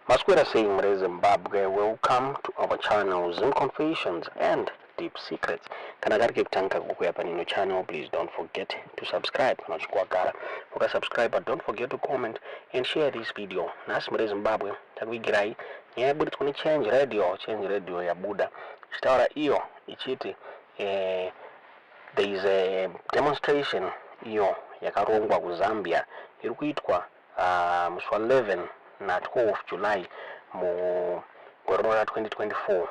Masquera saying Zimbabwe, welcome to our channel Zim Confessions and Deep Secrets. Kana kari kutanga kukuya panino channel, please don't forget to subscribe. Uka subscribe, but don't forget to comment and share this video. Nasi Zimbabwe, takuigirai nyaya kuni change radio ya Buddha. Chitaura iyo ichiti there is a demonstration iyo yakarongwa ku Zambia iri kuitwa musi wa 11 na 12 July mu gorora 2024.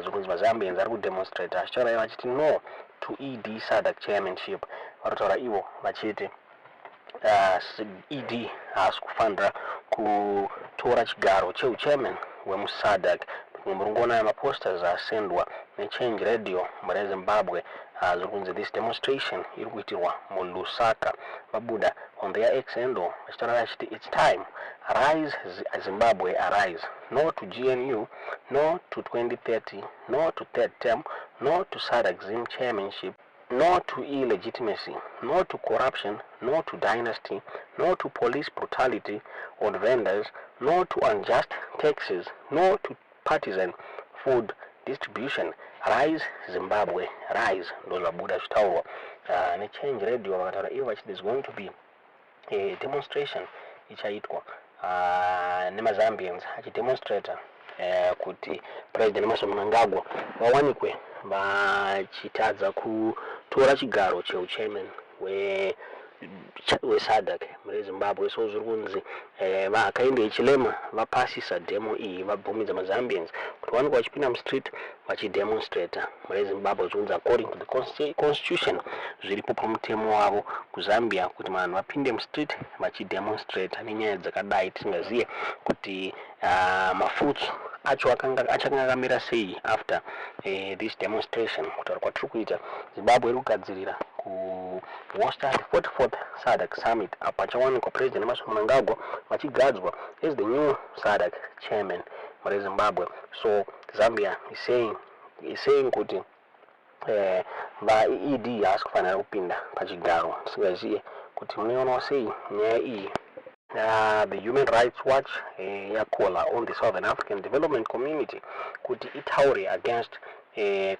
Zokunzi Zambians ari kudemonstrate achitaura vachiti no to SADC chairmanship. Varitaura ivo vachiti ED has kufanira kutora chigaro cheuchairman wemuSADC. Murungona yamaposters asendwa nechange radio muri Zimbabwe. Zokunzi this demonstration iri kuitirwa mu Lusaka. Vabuda on their X handle vachitaura vachiti it's time, rise Zimbabwe, arise. No to GNU, no to 2030, no to third term, no to SADC Zim chairmanship, no to illegitimacy, no to corruption, no to dynasty, no to police brutality on vendors, no to unjust taxes, no to partisan food distribution. Rise Zimbabwe, rise. Those are Buddha Shitauro. And a change radio, there's going to be a demonstration ichaitwa nema Zambians achidemonstrata kuti President Emerson Mnangagwa wawanikwe vachitadza kutora chigaro cheuchairman weSADC muri Zimbabwe. So zviri kunzi Hakainde Hichilema vapasisa demo iyi, vabvumidza maZambians kuti vawanikwa vachipinda mustreet vachidemonstrata muri Zimbabwe. Zvikunzi according to the constitution zviripo pamutemo wavo kuZambia kuti vanhu vapinde mustreet vachidemonstrata nenyaya dzakadai. Tisingazive kuti mafutsu acho achanga akamira sei after this demonstration. Kutaura kwatiri kuita, Zimbabwe iri kugadzirira kuhosta the 44th SADC summit apa pachawanikwa President Emerson Mnangagwa vachigadzwa as the new SADC chairman muri Zimbabwe. So Zambia is saying kuti ED has kufanira kupinda pachigaro. Tisingazive kuti munoona sei nyaya iyi. The Human Rights Watch yakola on the Southern African Development Community kuti itaure against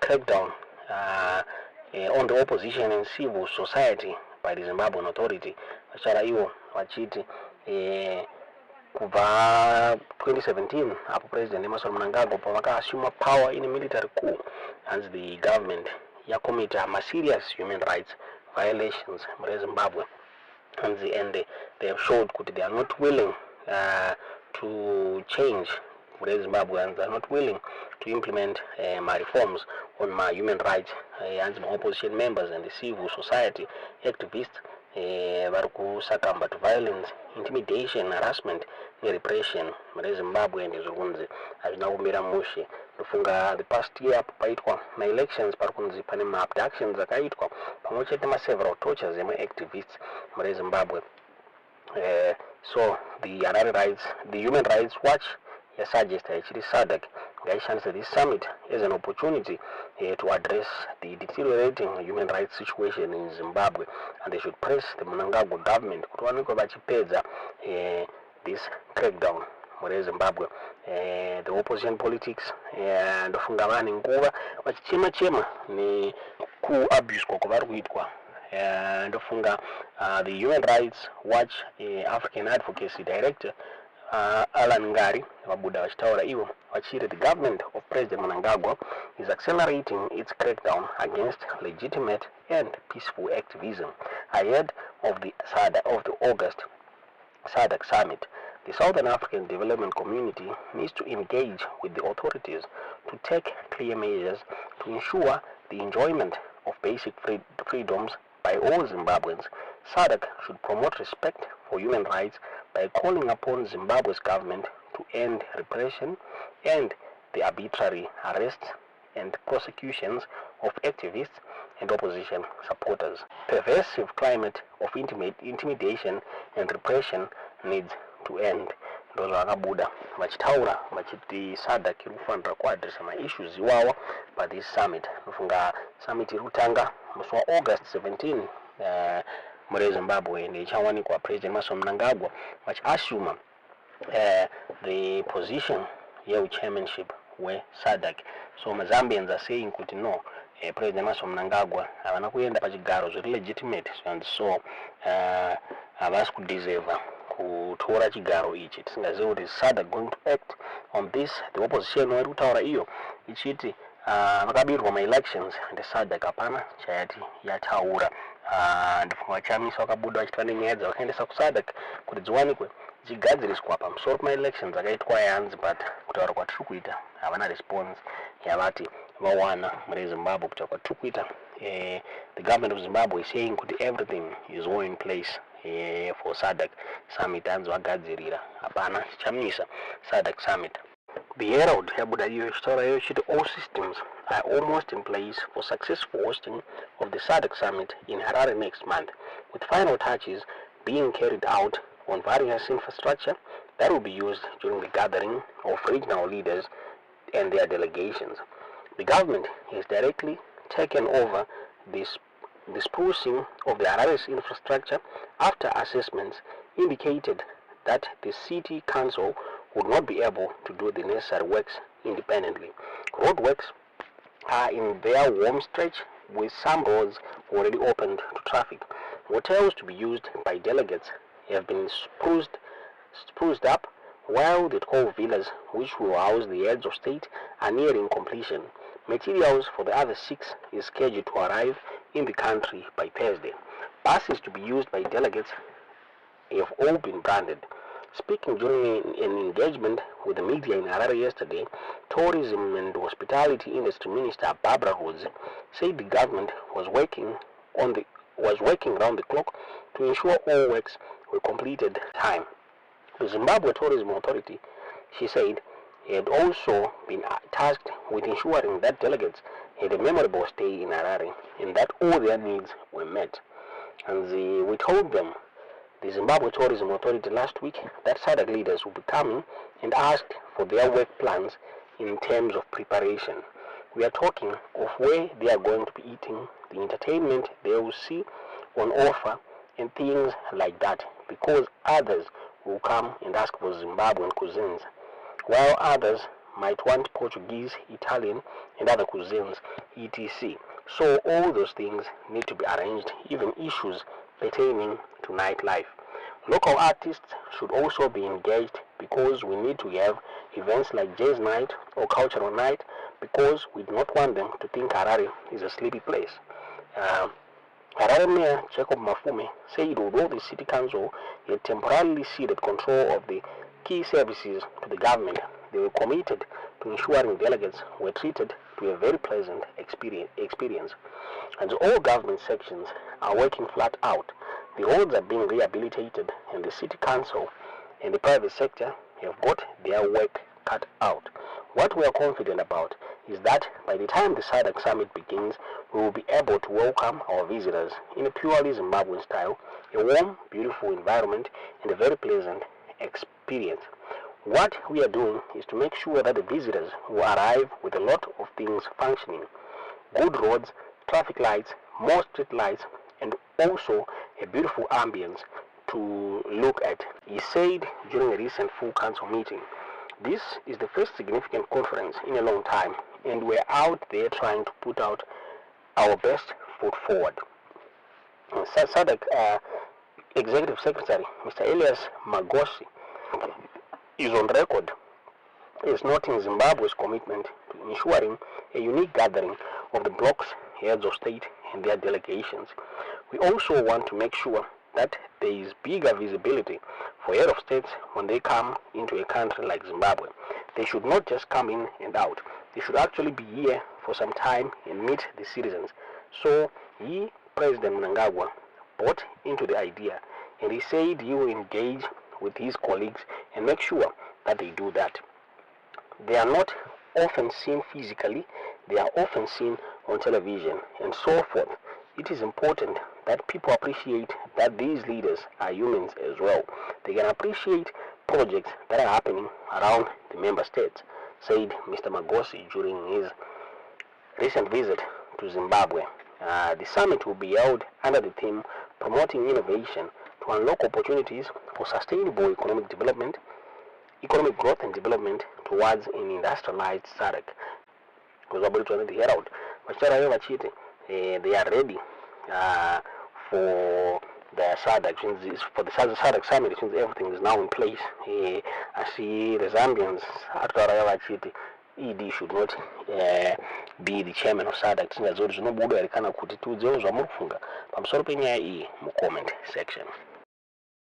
crackdown on the opposition and civil society by the Zimbabwean authority. Vachara ivo vachiti kubva 2017 apo President Emerson Mnangagwa pavakaassume power in a military coup, and the government yacommit serious human rights violations muri Zimbabwe. And they have showed that they are not willing to change. Zimbabweans are not willing to implement my reforms on my human rights. And my opposition members and the civil society activists vari kusakamba to violence, intimidation, harassment nerepression muri Zimbabwe. And zviri kunzi hazvina kumira mushe. Ndofunga the past year apo paitwa ma-elections pari kunzi pane ma-abductions akaitwa pamwe chete ma-several tortures ema-activists muri Zimbabwe. So the Human Rights Watch yasuggesta ichiri SADC ngaishandise this summit as an opportunity to address the deteriorating human rights situation in Zimbabwe, and they should press the Mnangagwa government kuti vawanikwe vachipedza this crackdown muri Zimbabwe. The opposition politics ndofunga vane nguva vachichema nekuabuswa kwavari kuitwa. Ndofunga the Human Rights Watch African Advocacy Director Alan Ngari vabuda vachitaura ivo vachiri the government of President Mnangagwa is accelerating its crackdown against legitimate and peaceful activism ahead of the August SADC summit. The Southern African Development Community needs to engage with the authorities to take clear measures to ensure the enjoyment of basic freedoms by all Zimbabweans. SADC should promote respect for human rights by calling upon Zimbabwe's government to end repression and the arbitrary arrests and prosecutions of activists and opposition supporters. Pervasive climate of intimidation and repression needs to end. Ndozo vakabuda vachitaura vachiti SADC iri kufanira kuadresa ma-issues iwawa pa this summit. Ndofunga summit iri kutanga musi wa August 17 muri Zimbabwe, and ichawanikwa President Emerson Mnangagwa vachiassume the position here chairmanship where SADC. So Zambians are saying kuti no, President Emerson Mnangagwa havana kuenda pachigaro zviri legitimate, and so havasi kudeserva kutora chigaro ichi. Tisingazivi kuti SADC going to act on this. The opposition vari kutaura iyo ichiti vakabirwa ma-elections and SADC hapana chayati yataura. Ndifunga vachamisa vakabuda vachitwa nenyaya dzavakaendesa kuSADC kuti dziwanikwe dzigadziriswa pamusoro pema-elections akaitwa yanzi, but kutaura kwatiri kuita havana response yavati vawana muri Zimbabwe. Kutaura kwatiri kuita, the government of Zimbabwe is saying kuti everything is all in place for SADC summit. Hanzi vagadzirira, hapana chichamisa SADC summit. The Herald yabuda iyo ichitaura iyo ichiti all systems are almost in place for successful hosting of the SADC summit in Harare next month, with final touches being carried out on various infrastructure that will be used during the gathering of regional leaders and their delegations. The government has directly taken over the sprucing of the Harare's infrastructure after assessments indicated that the city council would not be able to do the necessary works independently. Roadworks are in their home stretch, with some roads already opened to traffic. Hotels to be used by delegates have been spruced up, while the 12 villas which will house the heads of state are nearing completion. Materials for the other 6 is scheduled to arrive in the country by Thursday. Buses to be used by delegates have all been branded. Speaking during an engagement with the media in Harare yesterday, Tourism and Hospitality Industry Minister Barbara Rhodes said the government was working round the clock to ensure all works were completed in time. The Zimbabwe Tourism Authority, she said, had also been tasked with ensuring that delegates had a memorable stay in Harare and that all their needs were met. And we told them, the Zimbabwe Tourism Authority, last week that SADC leaders will be coming and asked for their work plans in terms of preparation. We are talking of where they are going to be eating, the entertainment they will see on offer, and things like that, because others will come and ask for Zimbabwean cuisines, while others might want Portuguese, Italian, and other cuisines, etc. So all those things need to be arranged, even issues pertaining to nightlife. Local artists should also be engaged, because we need to have events like jazz night or cultural night, because we do not want them to think Harare is a sleepy place. Harare Mayor Jacob Mafume said although the city council had temporarily ceded control of the key services to the government, they were committed to ensuring delegates were treated to a very pleasant experience. And all government sections are working flat out. The roads are being rehabilitated, and the city council and the private sector have got their work cut out. What we are confident about is that by the time the SADC summit begins, we will be able to welcome our visitors in a purely Zimbabwean style, a warm, beautiful environment, and a very pleasant experience. What we are doing is to make sure that the visitors will arrive with a lot of things functioning: good roads, traffic lights, more street lights, and also a beautiful ambience to look at, he said during a recent full council meeting. This is the first significant conference in a long time, and we're out there trying to put out our best foot forward. SADC Executive Secretary Mr. Elias Magosi is on record as noting Zimbabwe's commitment to ensuring a unique gathering of the bloc's heads of state and their delegations. We also want to make sure that there is bigger visibility for head of states when they come into a country like Zimbabwe. They should not just come in and out. They should actually be here for some time and meet the citizens. So President Mnangagwa, bought into the idea, and he said he will engage with his colleagues and make sure that they do that. They are not often seen physically, they are often seen on television and so forth. It is important that people appreciate that these leaders are humans as well. They can appreciate projects that are happening around the member states, said Mr. Magosi during his recent visit to Zimbabwe. The summit will be held under the theme Promoting Innovation to Unlock Opportunities for Sustainable Economic Development economic growth and development towards an industrialized SADC. Because about it the Herald, they are ready for the SADC, for the SADC summit, since everything is now in place. I see the Zambians, ED should not be the chairman of SADC. Since no Budo Erikana Kuti 2 0 Zamufunga. I'm sorry, mu comment section.